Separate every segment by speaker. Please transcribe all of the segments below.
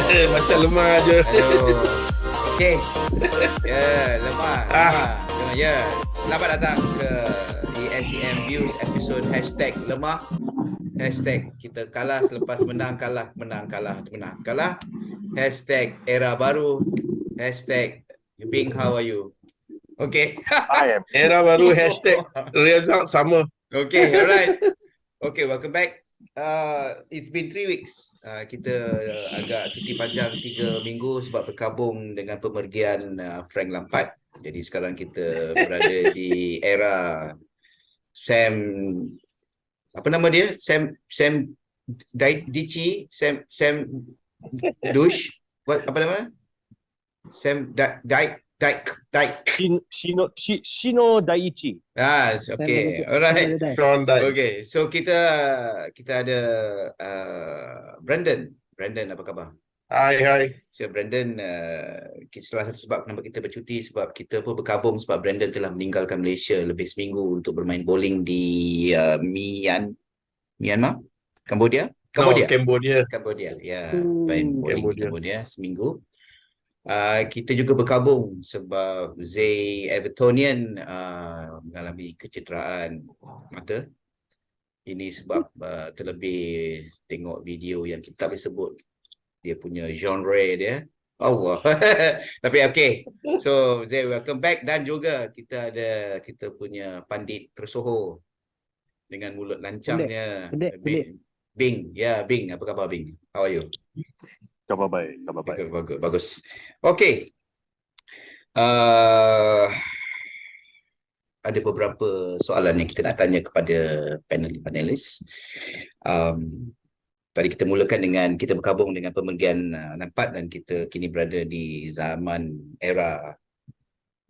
Speaker 1: Macam lemah je.
Speaker 2: Aduh. Okey. Ya, lemah. Ya. Selamat datang ke ESCM Viewz episod #lemah. Kita kalah selepas menang, kalah, menang, kalah, menang, kalah. #era baru. Biing, how are you? Okay.
Speaker 1: Era baru result sama.
Speaker 2: Okay, alright. Okay, welcome back. It's been 3 weeks. Kita agak cuti panjang 3 minggu sebab berkabung dengan pemergian Frank Lampard. Jadi sekarang kita berada di era Sam, apa nama dia? Sam Dyche, Sam Dyche. Apa nama? Sam Dyche.
Speaker 3: Shino Daiichi.
Speaker 2: Okay. Alright.
Speaker 1: Sean Dyche.
Speaker 2: Okay. So kita ada Brandon. Brandon, apa khabar?
Speaker 1: Hai.
Speaker 2: So Brandon, salah satu sebab kenapa kita bercuti sebab kita pun berkabung sebab Brandon telah meninggalkan Malaysia lebih seminggu untuk bermain bowling di Myanmar? Cambodia.
Speaker 1: Cambodia.
Speaker 2: Ya, main bowling di Cambodia seminggu. Kita juga berkabung sebab Zay Evertonian mengalami kecederaan mata. Ini sebab terlebih tengok video yang kita tak boleh sebut dia punya genre dia. Allah. Tapi okay. So Zay, welcome back. Dan juga kita punya pandit tersohor dengan mulut lancangnya. Biing. Ya, Biing. Apa khabar Biing? How are you?
Speaker 3: Khabar baik.
Speaker 2: Bagus. Okay. Ada beberapa soalan yang kita nak tanya kepada panelis. Tadi kita mulakan dengan kita berkabung dengan pemergian Lampard dan kita kini berada di zaman era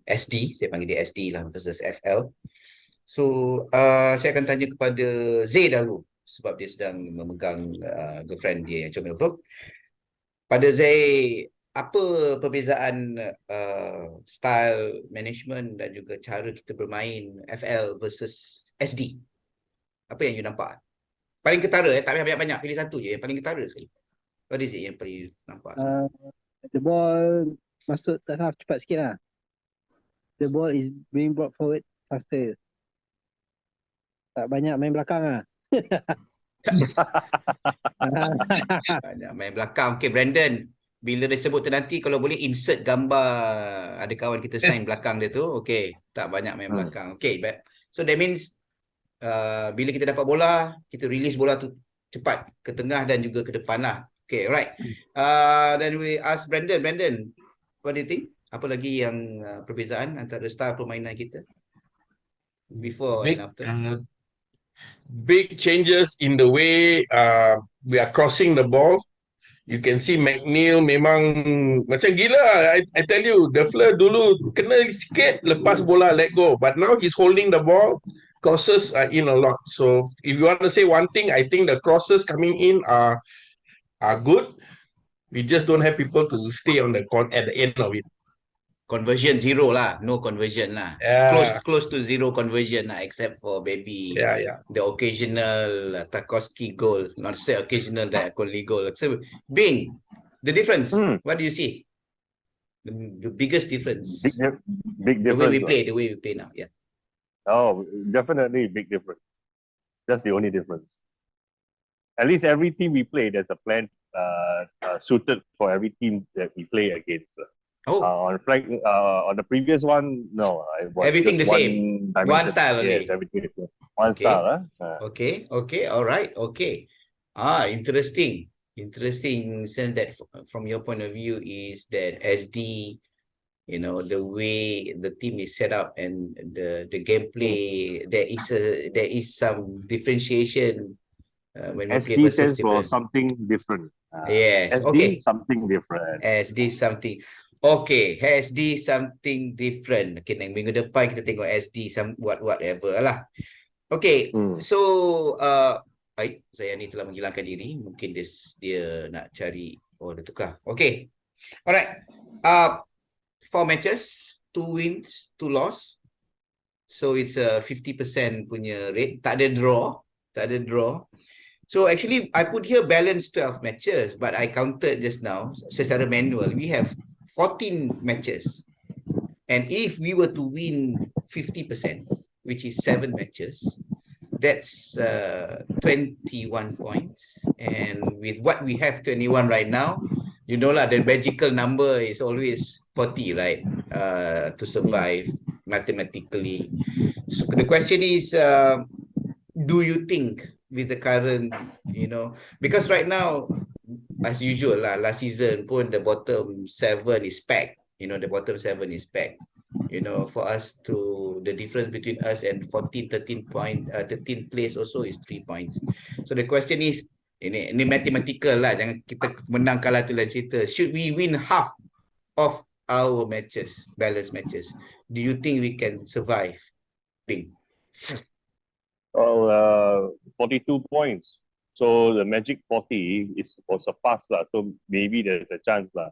Speaker 2: SD. Saya panggil dia SD lah versus FL. So, saya akan tanya kepada Zay dahulu sebab dia sedang memegang girlfriend dia yang comel tu. Pada Zay, apa perbezaan style management dan juga cara kita bermain FL versus SD? Apa yang you nampak? Paling ketara, tak payah banyak-banyak, pilih satu je yang paling ketara sekali. What is it yang paling nampak?
Speaker 4: The ball masuk third half cepat sikit lah. The ball is being brought forward faster. Tak banyak main belakang lah.
Speaker 2: Banyak main belakang. Okay, Brandon. Bila dia sebut tu nanti, kalau boleh insert gambar ada kawan kita sign belakang dia tu. Okay, tak banyak main belakang. Okay, so that means bila kita dapat bola, kita release bola tu cepat ke tengah dan juga ke depan lah. Okay, right. Then we ask Brandon. Brandon, what do you think? Apa lagi yang perbezaan antara style permainan kita? Before and after.
Speaker 1: Big changes in the way we are crossing the ball. You can see McNeil memang macam gila. I tell you, the Fleur dulu kena sikit lepas bola let go. But now he's holding the ball. Crosses are in a lot. So if you want to say one thing, I think the crosses coming in are good. We just don't have people to stay on at the end of it.
Speaker 2: Conversion zero lah, no conversion lah.
Speaker 1: Yeah.
Speaker 2: Close to zero conversion lah, except for maybe the occasional Tarkowski goal. Not say occasional that only goal. So Biing, the difference. What do you see? The biggest difference.
Speaker 3: Big difference.
Speaker 2: The way we play now. Yeah.
Speaker 3: Oh, definitely big difference. That's the only difference. At least every team we play, there's a plan suited for every team that we play against. On the previous one, no, it was
Speaker 2: everything the same. One style only.
Speaker 3: Yes, everything different. One style.
Speaker 2: Okay, all right, okay. Interesting. Interesting sense that from your point of view is that SD, you know, the way the team is set up and the gameplay, there is some differentiation when we play
Speaker 3: SD
Speaker 2: versus
Speaker 3: stands for
Speaker 2: different.
Speaker 3: something different.
Speaker 2: Yes,
Speaker 3: SD,
Speaker 2: okay.
Speaker 3: Something different.
Speaker 2: SD something. Okay, SD something different. Okay, minggu depan kita tengok SD whatever lah. Okay, so baik, saya ni telah menghilangkan diri. Mungkin dia nak cari, dia tukar. Okay, alright. 4 matches, 2 wins, 2 loss. So it's a 50% punya rate. Tak ada draw. So actually, I put here balance 12 matches, but I counted just now secara manual. We have 14 matches. And if we were to win 50%, which is 7 matches, that's 21 points. And with what we have 21 right now, you know lah, the magical number is always 40, right? To survive mathematically. So the question is, do you think with the current, because right now, as usual lah, last season pun the bottom 7 is packed. The bottom 7 is packed. For us to, the difference between us and 13 place also is 3 points. So the question is, ini mathematical lah, jangan kita menang kalah tu lain cerita. Should we win half of our matches, balance matches? Do you think we can survive? Bing.
Speaker 3: Well, 42 points. So the magic 40 was surpassed lah. So maybe there's a chance lah.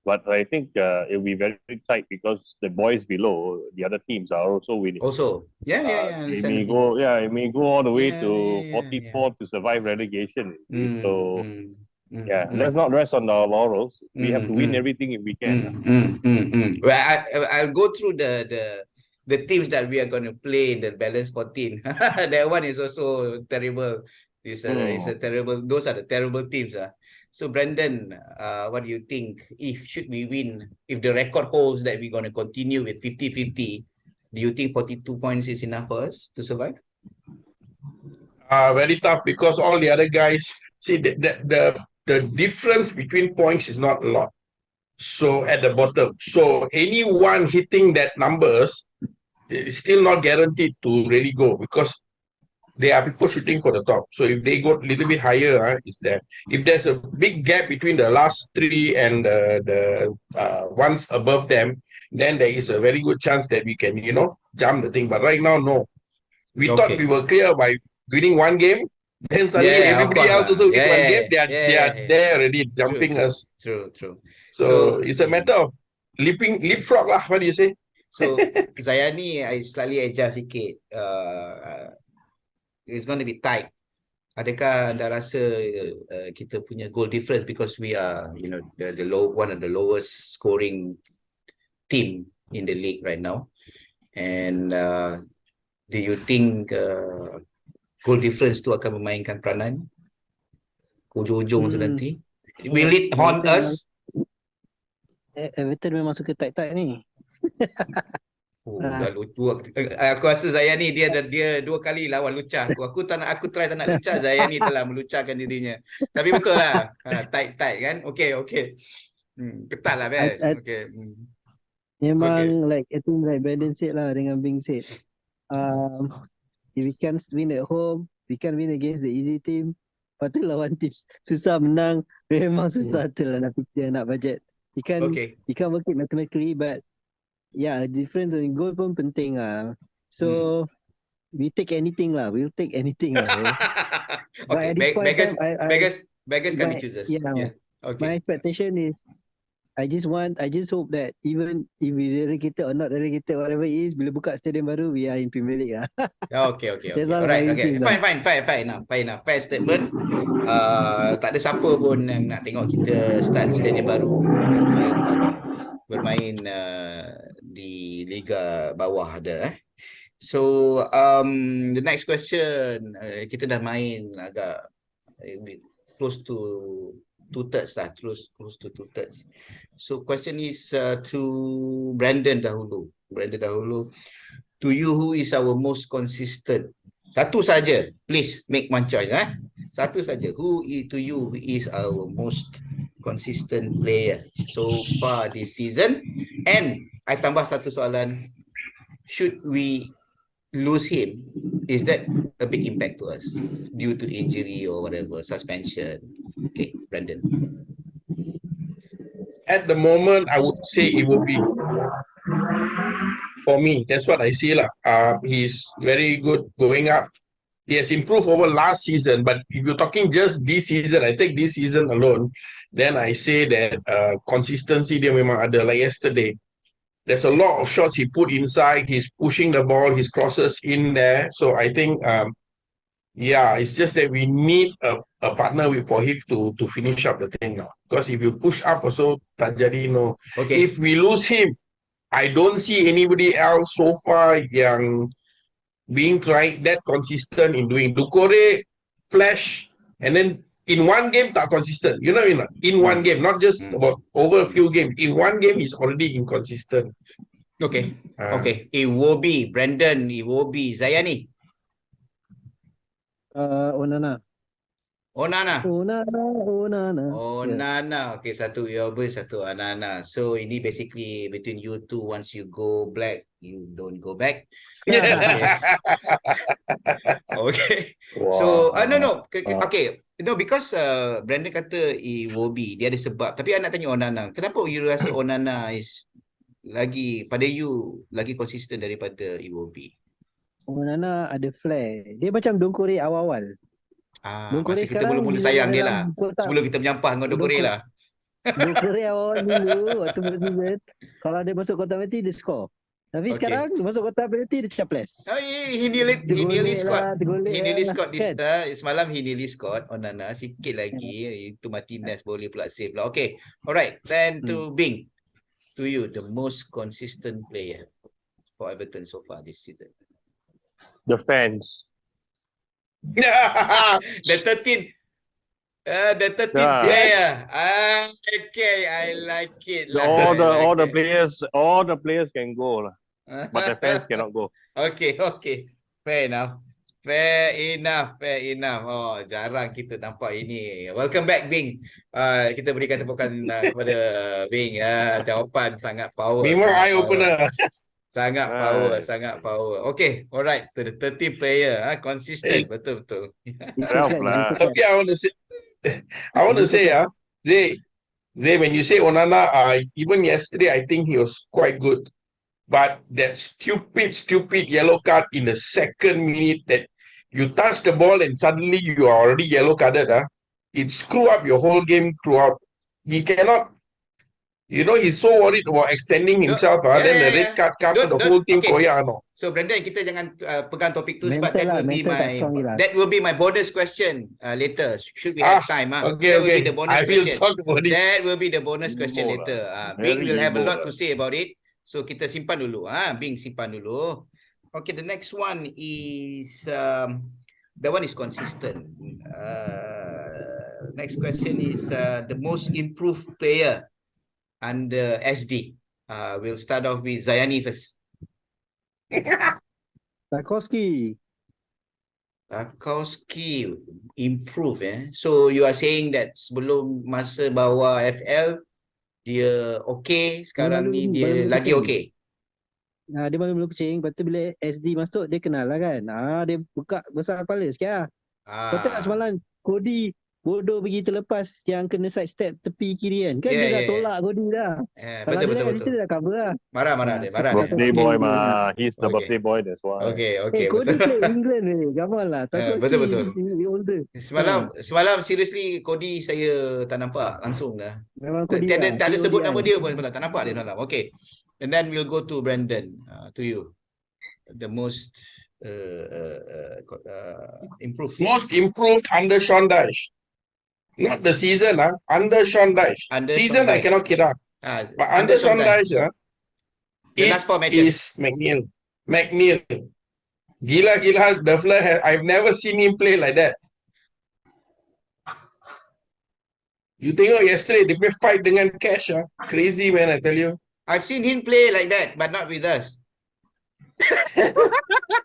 Speaker 3: But I think it'll be very tight because the boys below, the other teams are also winning.
Speaker 2: Also,
Speaker 3: It may go, it may go all the way to 44 to survive relegation. So let's not rest on our laurels. We have to win everything if we can.
Speaker 2: Well, I'll go through the teams that we are going to play in the balance 14. That one is also terrible. It's a terrible. Those are the terrible teams. So Brandon, what do you think? Should we win, if the record holds that we're going to continue with 50-50, do you think 42 points is enough for us to survive?
Speaker 1: Very tough because all the other guys, see the difference between points is not a lot. So at the bottom, so anyone hitting that numbers is still not guaranteed to really go because there are people shooting for the top. So if they go a little bit higher, is there? If there's a big gap between the last 3 and the ones above them, then there is a very good chance that we can, jump the thing. But right now, no. We thought we were clear by winning one game. Then suddenly everybody else also win one game. They are there already jumping us.
Speaker 2: True.
Speaker 1: So it's a matter of leapfrog lah. What do you say?
Speaker 2: So Zayani, I slightly adjust sikit. It's going to be tight. Adakah anda rasa kita punya goal difference, because we are, one of the lowest scoring team in the league right now, and do you think goal difference tu akan memainkan peranan ujung-ujung tu nanti? Will it haunt us?
Speaker 4: Everton memang suka tight-tight ni.
Speaker 2: Dah lucu. Aku rasa Zayani dia 2 kali lawan lucah. Aku try tak nak lucah, Zayani telah melucahkan dirinya. Tapi betul lah. Tight kan? Okay. Ketat lah, best. Okay.
Speaker 4: Memang like I think like Brandon said lah, dengan Bing said, if we can't win at home, we can't win against the easy team. Lepas tu lawan tim susah menang, memang susah tu lah nak fikir, nak budget. You can't work it mathematically, but difference in goal pun penting lah. So we take anything lah. We'll take anything lah.
Speaker 2: Okay, beggars can be choosers. Yeah. Okay.
Speaker 4: My expectation is, I just hope that even if we relegated or not relegated, whatever it is, bila buka stadium baru, we are in Premier League lah.
Speaker 2: Okay. Alright, okay. Fine enough. Fair statement. Tak ada siapa pun yang nak tengok kita start stadium baru bermain di Liga bawah ada. So the next question, kita dah main agak close to 2/3 lah, close to 2/3. So question is to Brandon dahulu. To you, who is our most consistent? Satu saja, please make one choice. Satu saja. Who to you is our most consistent player so far this season? And I tambah satu soalan, should we lose him, is that a big impact to us due to injury or whatever, suspension? Okay, Brandon.
Speaker 1: At the moment, I would say it will be, for me, that's what I see lah. He's very good going up. He has improved over last season, but if you're talking just this season, I take this season alone, then I say that consistency dia memang ada. Like yesterday, there's a lot of shots he put inside. He's pushing the ball. His crosses in there. So I think Yeah, it's just that we need a partner for him to finish up the thing now. Because if you push up also, tak jadi, no.
Speaker 2: Okay.
Speaker 1: If we lose him, I don't see anybody else so far yang being tried that consistent in doing Dukore, Flash, and then in one game tak consistent. You know what I mean? In one game, not just about over a few games. In one game, he's already inconsistent.
Speaker 2: Okay.
Speaker 1: Ah.
Speaker 2: Okay. Iwobi, Brandon, Iwobi, Zayani,
Speaker 4: Onana.
Speaker 2: Onana.
Speaker 4: Onana.
Speaker 2: Oh,
Speaker 4: Yeah.
Speaker 2: Nana. Okay, satu Iwobi, satu Anana. So ini basically between you two. Once you go black, you don't go back. Okay. So, no. Okay. No, because Brandon kata Iwobi, dia ada sebab. Tapi I nak tanya Onana. Kenapa you rasa Onana is lagi, pada you, lagi konsisten daripada Iwobi?
Speaker 4: Onana ada flair. Dia macam Dongkore awal-awal.
Speaker 2: Masa
Speaker 4: Dongkore
Speaker 2: kita
Speaker 4: sekarang
Speaker 2: mula-mula
Speaker 4: bila
Speaker 2: sayang dia
Speaker 4: dalam
Speaker 2: lah.
Speaker 4: kotak,
Speaker 2: Sebelum kita menyampah dengan Dongkore lah.
Speaker 4: Dongkore awal dulu waktu season, kalau dia masuk kotak penalti dia score. Tapi
Speaker 2: Okay.
Speaker 4: sekarang dia masuk kotak penalti dia caples.
Speaker 2: Oh, he nearly scored. He nearly scored this semalam. He nearly scored Onana. Sikit lagi itu Martinez boleh pula save lah. Okay. Alright. Then to Bing. To you, the most consistent player for Everton so far this season.
Speaker 3: The fans.
Speaker 2: The 13th player. Okay, I like it.
Speaker 3: All the players can go lah, but the fans cannot go.
Speaker 2: Okay. Fair enough. Oh, jarang kita nampak ini. Welcome back, Bing. Kita berikan tepukan kepada Bing. Jawapan sangat power.
Speaker 1: Memang eye opener.
Speaker 2: Sangat power. Okay, alright. So the 13 player, consistent. Betul.
Speaker 3: 12 lah.
Speaker 1: Tapi I want to say, Zay, when you say Onana, even yesterday, I think he was quite good. But that stupid yellow card in the second minute that you touch the ball and suddenly you are already yellow carded, it screw up your whole game throughout. He cannot, he's so worried about extending himself. Then the red card comes, the whole team koyak. No.
Speaker 2: So Brandon, kita jangan pegang topik tu sebab
Speaker 4: Mental
Speaker 2: that will be my bonus question later. Should we have time?
Speaker 1: Okay.
Speaker 2: Will be the bonus
Speaker 1: I will
Speaker 2: question.
Speaker 1: talk about it.
Speaker 2: That will be the bonus question
Speaker 3: Emo
Speaker 2: later.
Speaker 3: lah.
Speaker 2: Bing will have a lot
Speaker 3: Emo
Speaker 2: to say about it. So kita simpan dulu. Bing simpan dulu. Okay, the next one is that one is consistent. Next question is the most improved player under SD. We'll start off with Zayani first.
Speaker 4: Tarkowski
Speaker 2: improve. So you are saying that sebelum masa bawa FL dia okay, sekarang ni dia lagi okay.
Speaker 4: Dia malu-malu kucing. Lepas tu bila SD masuk dia kenal lah kan. Dia buka besar kepala sikit lah. Kau tengok semalam Cody bodoh pergi terlepas yang kena side step tepi kiri kan. Dia dah tolak Cody dah.
Speaker 2: Betul.
Speaker 4: Dia dah cover lah.
Speaker 2: Marah dia.
Speaker 3: Birthday boy mah. He's the birthday boy, that's why.
Speaker 2: Okay.
Speaker 4: Cody play England ni. Gamal lah.
Speaker 2: Betul.
Speaker 4: Older.
Speaker 2: Semalam seriously Cody saya tak nampak langsung dah.
Speaker 4: Memang Cody
Speaker 2: tak ada sebut nama dia pun semalam. Tak nampak dia semalam. Okay. And then we'll go to Brandon. To you. The most improved.
Speaker 1: Most improved under Sean Dyche. Not the season, under Sean Dyche. Season I cannot kira. But under Sean Dyche,
Speaker 2: the last 4 matches
Speaker 1: is McNeil. Gila, the flair. I've never seen him play like that. You tengok yesterday, dia play fight dengan Cash. Crazy, man, I tell you.
Speaker 2: I've seen him play like that, but not with us.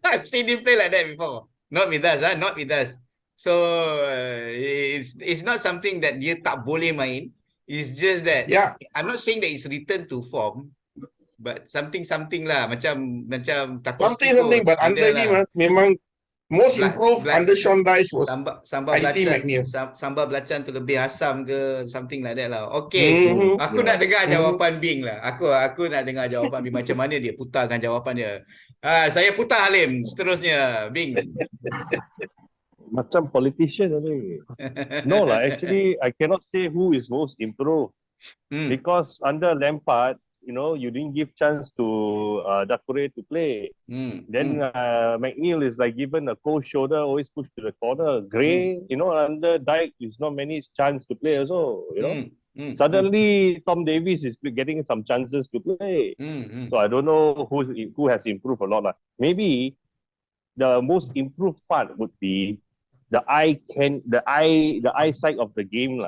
Speaker 2: I've seen him play like that before. Not with us, not with us. So it's not something that dia tak boleh main. It's just that I'm not saying that it's return to form, but something lah, macam
Speaker 1: something. But under him, memang most improved under Sean Dyche was
Speaker 2: sambal belacan tu lebih asam ke, something like that lah. Okay, aku nak dengar jawapan Bing lah. Aku nak dengar jawapan Bing. Macam mana dia putarkan jawapan dia. Saya putar Halim. Seterusnya Bing.
Speaker 3: Macam politician ni. No lah, actually I cannot say who is most improved because under Lampard you didn't give chance to Dakure to play. Then McNeil is like given a cold shoulder, always pushed to the corner. Gray, under Dyche is not many chance to play also. Suddenly Tom Davies is getting some chances to play. So I don't know who has improved a lot. Maybe the most improved part would be the eyesight of the game.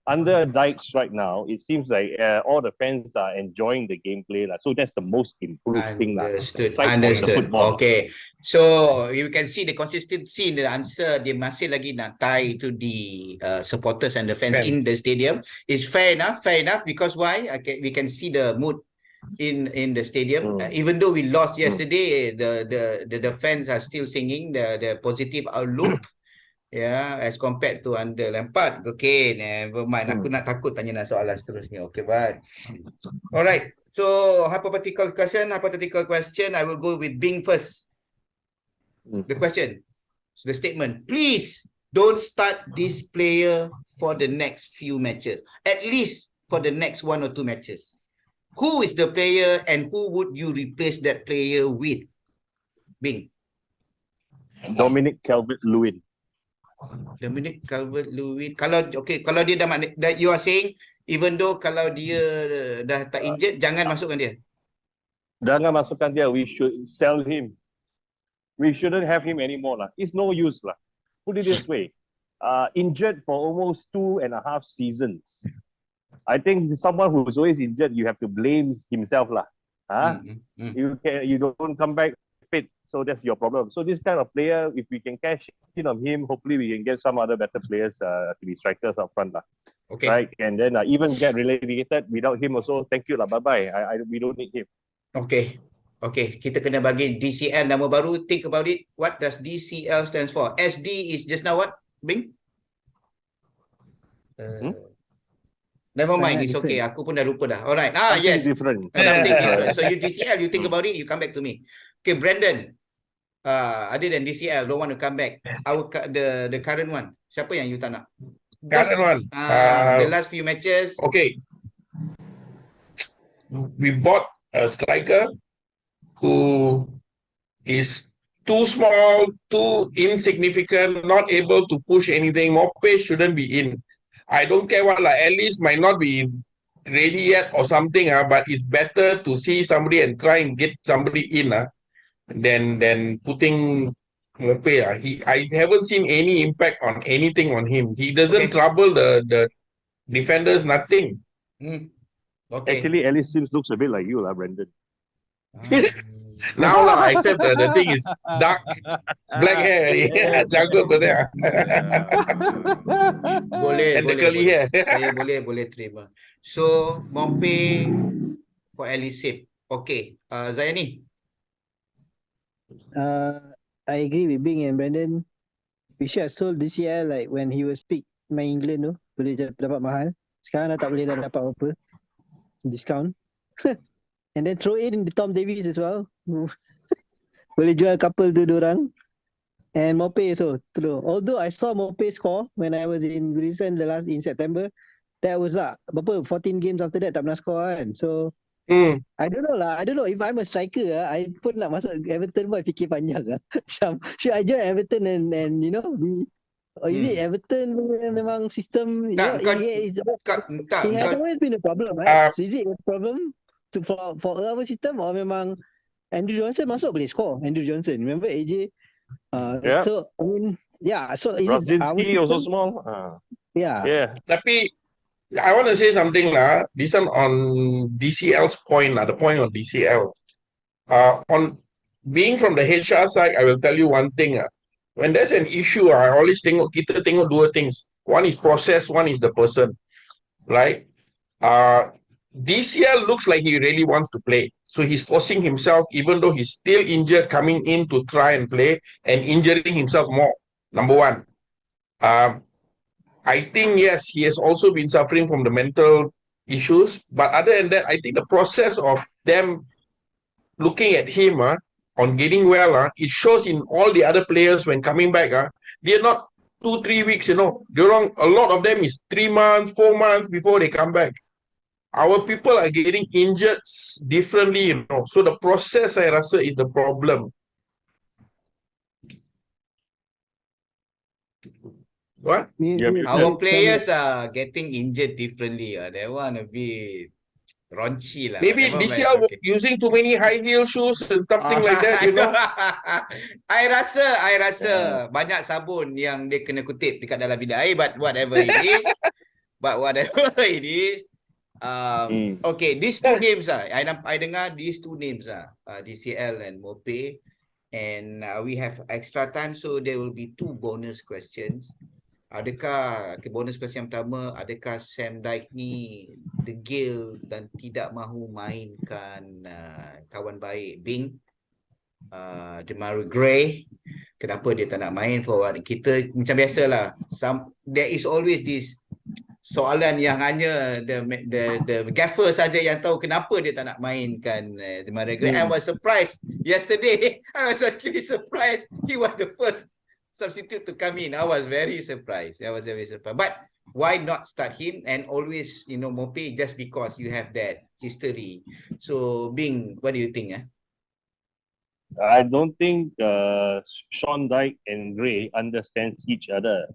Speaker 3: Under Dyche right now, it seems like all the fans are enjoying the gameplay. So that's the most improved thing.
Speaker 2: Understood. Okay. So you can see the consistency in the answer. Dia masih lagi nak tie to the supporters and the fans in the stadium. It's fair enough. Because why? We can see the mood in the stadium. Even though we lost yesterday, the fans are still singing the positive outlook. As compared to under Lampard. Okay, never mind. Aku nak takut tanya soalan seterusnya. Okay, but alright. So hypothetical question. I will go with Biing first. The question, so the statement. Please don't start this player for the next few matches. At least for the next 1 or 2 matches. Who is the player and who would you replace that player with? Biing.
Speaker 3: Dominic Calvert-Lewin.
Speaker 2: Dominic Calvert-Lewin. Kalau dia dah you are saying even though kalau dia dah tak injured, jangan masukkan dia.
Speaker 3: Jangan masukkan dia. We should sell him. We shouldn't have him anymore It's no use Put it this way. Injured for almost 2.5 seasons. I think someone who's always injured, you have to blame himself You don't come back fit, so that's your problem. So this kind of player, if we can cash in on him, hopefully we can get some other better players to be strikers up front
Speaker 2: Okay.
Speaker 3: Right, and then even get relegated without him also. Thank you bye bye. We don't need him.
Speaker 2: Okay, kita kena bagi DCL nama baru. Think about it. What does DCL stands for? SD is just now what, Biing? Never mind, it's okay. Aku pun dah lupa dah. Alright. Yes.
Speaker 3: Different.
Speaker 2: Something different. So you DCL, you think about it, you come back to me. Okay, Brandon. Other than DCL, don't want to come back. The current one. Siapa yang you tak nak?
Speaker 1: Current one.
Speaker 2: The last few matches.
Speaker 1: Okay. We bought a striker who is too small, too insignificant, not able to push anything. Mope shouldn't be in. I don't care what, at least might not be ready yet or something, but it's better to see somebody and try and get somebody in than putting Mope. I haven't seen any impact on anything on him. He doesn't trouble the defenders, nothing.
Speaker 2: Okay.
Speaker 3: Actually, Ellis Sims looks a bit like you, Brandon.
Speaker 1: Now, except the thing is dark, black hair. Jago tu dia.
Speaker 2: Boleh.
Speaker 1: And the curly hair.
Speaker 2: Saya boleh terima. So, Mope for Elisip. Okay. Zayani.
Speaker 4: I agree with Biing and Brandon. We should have sold DCL when he was peak main England tu. Boleh dapat mahal. Sekarang dah tak boleh dapat apa-apa. Discount. And then throw in the Tom Davies as well. Boleh jual couple tu diorang. And Mope also. Although I saw Mope score when I was in Greece in September, that was 14 games after that tak pernah score kan. So I don't know if I'm a striker I pun nak masuk Everton pun fikir panjang should I join Everton and or is it Everton memang sistem he has always been a problem, right? So is it a problem for our system or memang Andrew Johnson masuk boleh score? Andrew Johnson, remember AJ? So I mean, so is it our system?
Speaker 3: Also small.
Speaker 1: Tapi I want to say something this one on DCL's point the point on DCL. On being from the HR side, I will tell you one thing. When there's an issue, I always kita tengok dua things. One is process, one is the person, right? DCL looks like he really wants to play. So he's forcing himself, even though he's still injured, coming in to try and play and injuring himself more. Number one. I think, yes, he has also been suffering from the mental issues. But other than that, I think the process of them looking at him on getting well, it shows in all the other players when coming back. They're not 2-3 weeks, a lot of them is 3 months, 4 months before they come back. our people are getting injured differently, you know. So the process, I rasa, is the problem. What?
Speaker 2: Our players are getting injured differently. That one a bit raunchy lah.
Speaker 1: Maybe
Speaker 2: Never
Speaker 1: this
Speaker 2: mind,
Speaker 1: year
Speaker 2: okay.
Speaker 1: using too many high heel shoes and something like that, you know.
Speaker 2: I rasa banyak sabun yang dia kena kutip dekat dalam bilik air, but whatever it is, okay, these two names I dengar these two names DCL and Mope, and we have extra time, so there will be two bonus questions. Adakah bonus question yang pertama, adakah Sean Dyche ni degil dan tidak mahu mainkan kawan baik Biing, Demarai Gray? Kenapa dia tak nak main forward? Kita macam biasalah, there is always this soalan yang hanya the gaffer saja yang tahu kenapa dia tak nak mainkan Demarai Gray. I was surprised yesterday. I was actually surprised. He was the first substitute to come in. I was very surprised. But why not start him and always, you know, Mope, just because you have that history. So, Biing, what do you think?
Speaker 3: I don't think Sean Dyche and Gray understands each other.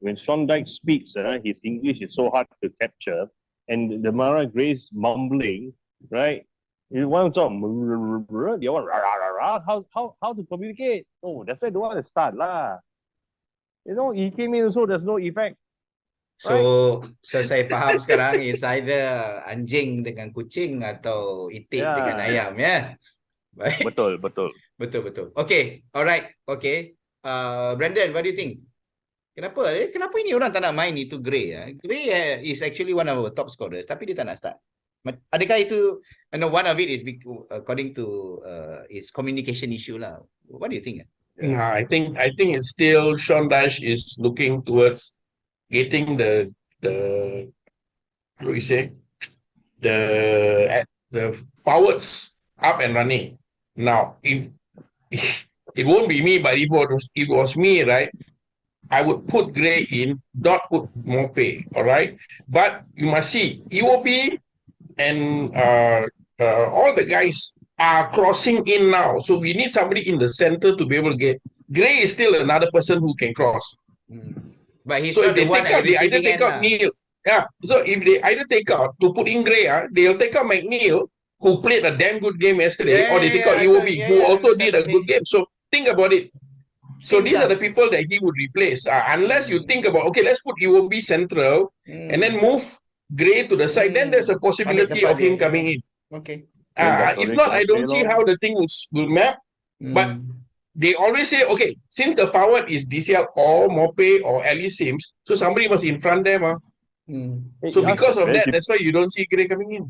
Speaker 3: When Sean Dyche speaks, his English is so hard to capture, and Demarai Gray's mumbling, right? One talk, the other how to communicate? Oh, that's why they want to start lah. You know, he came in so there's no effect.
Speaker 2: So saya faham sekarang is either anjing dengan kucing atau itik dengan ayam, ya. Baik. Betul. Okay, alright, okay. Brandon, what do you think? Kenapa ini orang tak nak main itu Gray? Gray is actually one of our top scorers, tapi dia tak nak start. Adakah itu, one of it is according to is communication issue lah. What do you think?
Speaker 1: I think it's still Sean Dyche is looking towards getting the what do you say, the forwards up and running. Now, if it won't be me, but if it was me, right, I would put Gray in, not put Mope, all right? But you must see, EOB and all the guys are crossing in now. So we need somebody in the center to be able to get. Gray is still another person who can cross.
Speaker 2: But he's
Speaker 1: so
Speaker 2: not
Speaker 1: if they
Speaker 2: the one
Speaker 1: take out, they either take out Neil. Yeah. So if they either take out to put in Gray, they'll take out McNeil, who played a damn good game yesterday, or they take out EOB, who also did a good game. So think about it. So these are the people that he would replace. Unless you think about, okay, let's put EOB central and then move Gray to the side, then there's a possibility of him coming in.
Speaker 2: Okay.
Speaker 1: If not, I don't see how the thing will map. But they always say, okay, since the forward is DCL or Mope or Ellie Sims, so somebody must in front them. So because of that, that's why you don't see Gray coming in.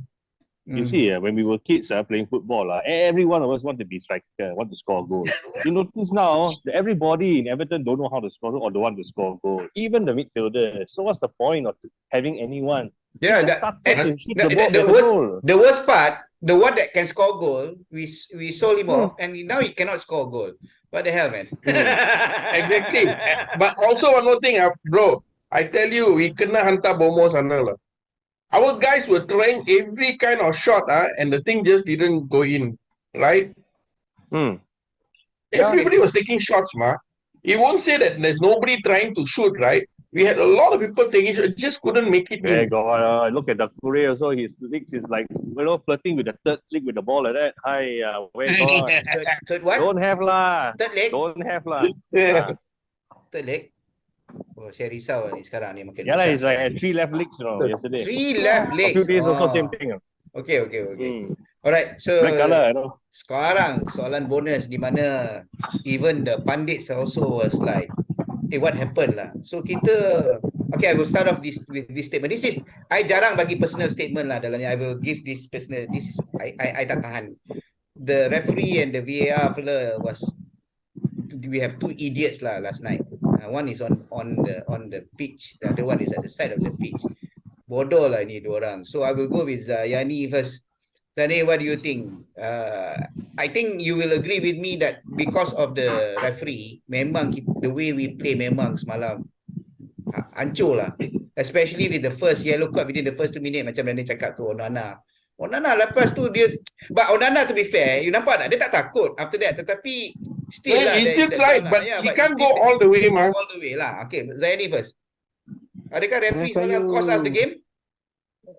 Speaker 3: You see, when we were kids playing football, every one of us want to be striker, want to score goals. You notice now, everybody in Everton don't know how to score or don't want to score goal. Even the midfielders. So what's the point of having anyone?
Speaker 2: Yeah, the worst part, the one that can score goal, we sold him off, and now he cannot score goal. What the hell, man?
Speaker 1: Exactly. But also one more thing, bro. I tell you, we kena hantar bomo sana lah. Our guys were trying every kind of shot, and the thing just didn't go in, right? Everybody was taking shots, ma. You won't say that there's nobody trying to shoot, right? We had a lot of people taking shots, just couldn't make it in.
Speaker 3: God, look at the Korea also. His legs is like, flirting with the third leg with the ball like that. Hi, where God?
Speaker 2: Third what?
Speaker 3: Don't have lah.
Speaker 2: Third leg?
Speaker 3: Don't have lah.
Speaker 2: Third leg? Oh, saya risau ni sekarang ni makin.
Speaker 3: Yeah lah, it's like 3 left legs, yesterday.
Speaker 2: 3 left legs.
Speaker 3: A few days also same thing.
Speaker 2: Okay. Alright, so
Speaker 3: black color, I know.
Speaker 2: Sekarang soalan bonus di mana even the pundits also was like, hey, what happened lah? So okay, I will start off with this statement. This is, I jarang bagi personal statement lah dalam ni. I will give this personal, this is, I tak tahan. The referee and the VAR was, we have 2 idiots lah last night. One is on the pitch, the other one is at the side of the pitch. Bodoh lah ni 2 orang. So I will go with Yani first. Yani, what do you think? I think you will agree with me that because of the referee, memang the way we play memang semalam hancur lah. especially with the first yellow card within the first 2 minutes macam Brandon cakap tu Onana lepas tu dia, but Onana to be fair, you nampak tak, dia tak takut after that, tetapi still
Speaker 1: Well,
Speaker 2: lah
Speaker 1: he still tried, but he can't go all the way, man.
Speaker 2: all the way lah. Okay, Zaini first. Adakah referee
Speaker 4: Ref
Speaker 2: semalam
Speaker 4: kayu.
Speaker 2: cost us the game?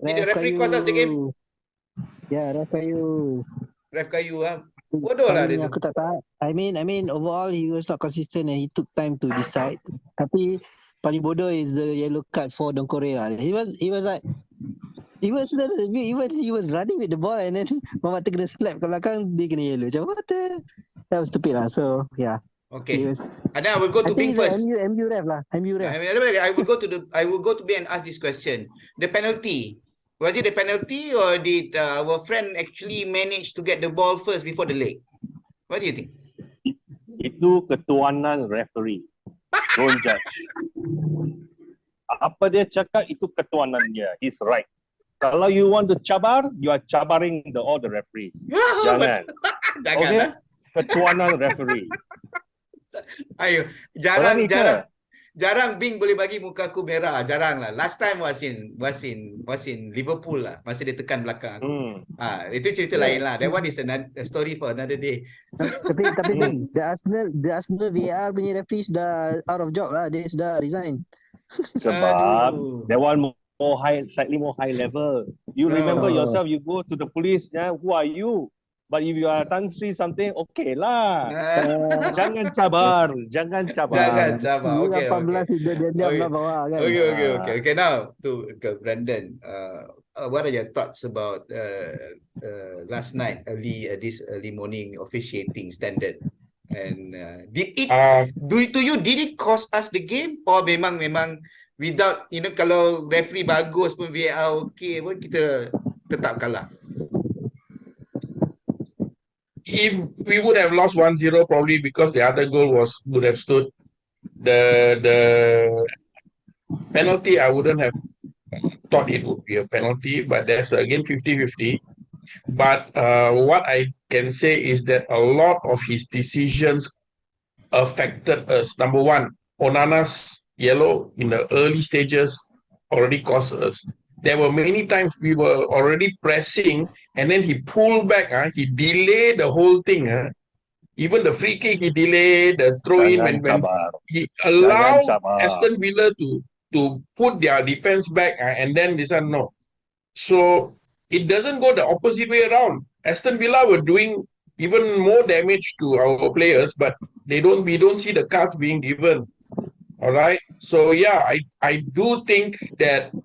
Speaker 2: Did the referee cost us the game?
Speaker 4: Ya, ref kayu.
Speaker 2: Ref kayu ah. Bodoh lah dia tu.
Speaker 4: Aku tak tahu. I mean overall he was not consistent and he took time to decide. Tapi paling bodoh is the yellow card for Donkore lah. He was like he was running with the ball and then Mama kena slap ke belakang, dia kena yellow. Macam what the? That was stupid lah. So yeah.
Speaker 2: Okay.
Speaker 4: He was,
Speaker 2: And then I will go to
Speaker 4: I think
Speaker 2: Bing first.
Speaker 4: MU ref lah. MU ref.
Speaker 2: I will go to Bing and ask this question. The penalty. Was it a penalty or did our friend actually manage to get the ball first before the leg? What do you think?
Speaker 3: Itu ketuanan referee. Don't judge. Apa dia cakap itu ketuanan dia. He's right. Kalau you want to cabar, you are cabaring all the referees. Jangan.
Speaker 2: Jangan
Speaker 3: Okay?
Speaker 2: lah.
Speaker 3: Ketuanan referee.
Speaker 2: Ayo, jarang Bing boleh bagi muka aku merah. Jarang lah. Last time was in Liverpool lah. Masa dia tekan belakang. Itu cerita lain lah. That one is a story for another day.
Speaker 4: tapi the Arsenal VAR punya referee sudah out of job lah. Dia sudah resign.
Speaker 3: Sebab
Speaker 2: Aduh.
Speaker 3: that one slightly more high level. You remember yourself, you go to the police, who are you? But if you are Tan Sri something, okay lah. Jangan cabar.
Speaker 2: Jangan cabar. Okay.
Speaker 4: 18 dia diam lah bawah kan.
Speaker 2: Okay. Now to Brandon. What are your thoughts about last night, this early morning officiating standard? And did it cost us the game, or memang without, kalau referee bagus pun, VAR okay pun, kita tetap kalah?
Speaker 1: If we would have lost 1-0, probably because the other goal would have stood. The penalty, I wouldn't have thought it would be a penalty, but there's again 50-50. But what I can say is that a lot of his decisions affected us. Number one, Onana's yellow in the early stages already cost us. There were many times we were already pressing and then he pulled back. He delayed the whole thing. Even the free kick, he delayed the throw-in when he allowed Aston Villa to put their defense back, and then this one, no. So it doesn't go the opposite way around. Aston Villa were doing even more damage to our players, but we don't see the cards being given. All right. So yeah, I do think that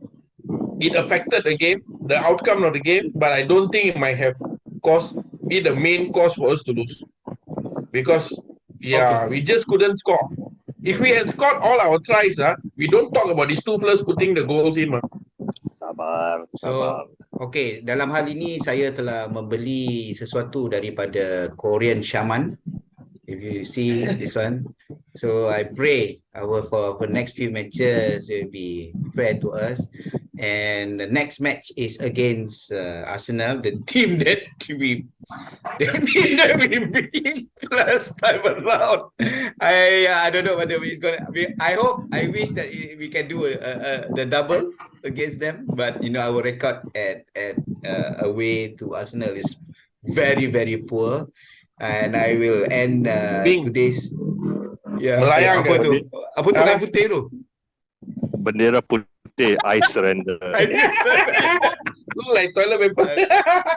Speaker 1: it affected the game, the outcome of the game, but I don't think it might have be the main cause for us to lose. Because we just couldn't score. If we had scored all our tries, we don't talk about these two fellas putting the goals in.
Speaker 3: Sabar.
Speaker 2: So, okay, dalam hal ini saya telah membeli sesuatu daripada Korean Shaman. If you see this one. So I pray for next few matches it will be fair to us. And the next match is against Arsenal, the team that we beat last time around. I don't know whether it's gonna be. I wish that we can do the double against them, but our record at away to Arsenal is very, very poor. And I will end today's
Speaker 1: Melayang
Speaker 2: apa tu? Apa tu kain putih tu?
Speaker 3: Bendera putih, I surrender.
Speaker 1: Look like toilet paper.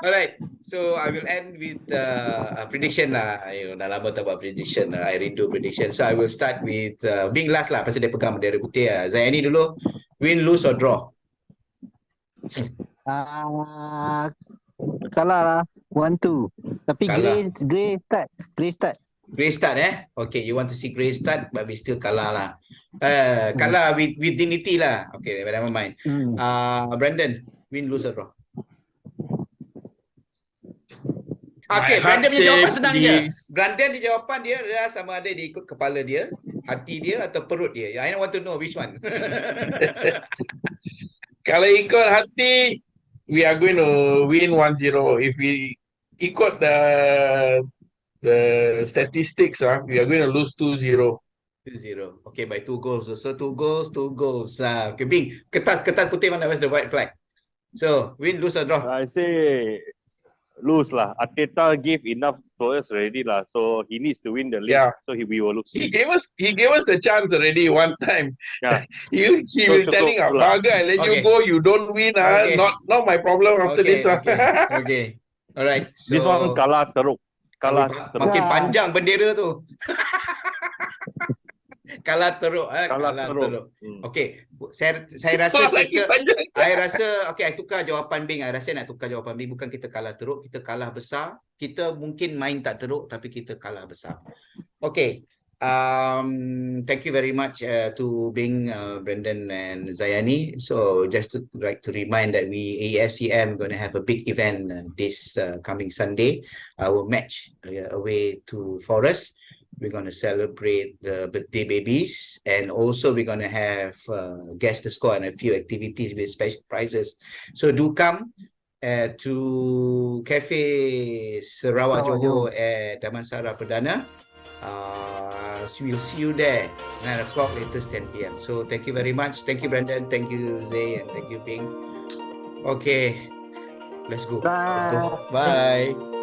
Speaker 2: Alright, so I will end with prediction lah. Dah lama tak buat prediction lah. I rindu prediction. So I will start with Bing last lah, pasal dia pegang bendera putih lah. Zaini dulu, win, lose or draw?
Speaker 4: Kalah lah 1-2. Tapi Grey start.
Speaker 2: Grey start Okay, you want to see Grey start, but we still kalah lah. Kalah with dignity lah. Okay, never mind. Brandon, win, lose or draw? Okay, Brandon punya jawapan senang je. Brandon di jawapan dia adalah sama ada dia ikut kepala dia, hati dia atau perut dia. I want to know which one.
Speaker 1: Kalau ikut hati, we are going to win 1-0. If we ikut the statistics, we are going to lose 2-0.
Speaker 2: 2-0. Okay, by 2 goals. So 2 goals, 2 goals. Okay, Bing, kertas putih mana? Where's the white flag? So, win, lose or draw?
Speaker 3: I say lose lah. Arteta gave enough to us already lah. So he needs to win the league.
Speaker 1: Yeah.
Speaker 3: So we will look.
Speaker 1: He gave us the chance already one time.
Speaker 3: Yeah.
Speaker 1: he
Speaker 3: So
Speaker 1: will telling
Speaker 3: cukup
Speaker 1: us,
Speaker 3: lah.
Speaker 1: Baga, I let you
Speaker 2: Okay.
Speaker 1: go, you don't win.
Speaker 2: Okay.
Speaker 1: Not my problem after
Speaker 2: Okay,
Speaker 1: this.
Speaker 2: okay. Alright. So,
Speaker 3: This one kalah teruk. Kalah teruk.
Speaker 2: makin panjang bendera tu. Kalah teruk.
Speaker 3: Kalah teruk.
Speaker 2: Okay. Saya rasa
Speaker 1: Lagi
Speaker 2: kita...
Speaker 1: panjang.
Speaker 2: I tukar jawapan Bing. I rasa nak tukar jawapan Bing. Bukan kita kalah teruk, kita kalah besar. Kita mungkin main tak teruk, tapi kita kalah besar. Okay. Thank you very much to Bing, Brendan and Zayani. So just to remind that we ASCM going to have a big event this coming Sunday. Our match away to Forest. We're going to celebrate the birthday babies, and also we're going to have guess the score and a few activities with special prizes. So do come to Cafe Sarawak Johor at Damansara Perdana. We'll see you there 9 o'clock, latest 10 p.m. So thank you very much. Thank you, Brendan. Thank you, Zay, and thank you, Bing. Okay, let's go. Let's go. Bye.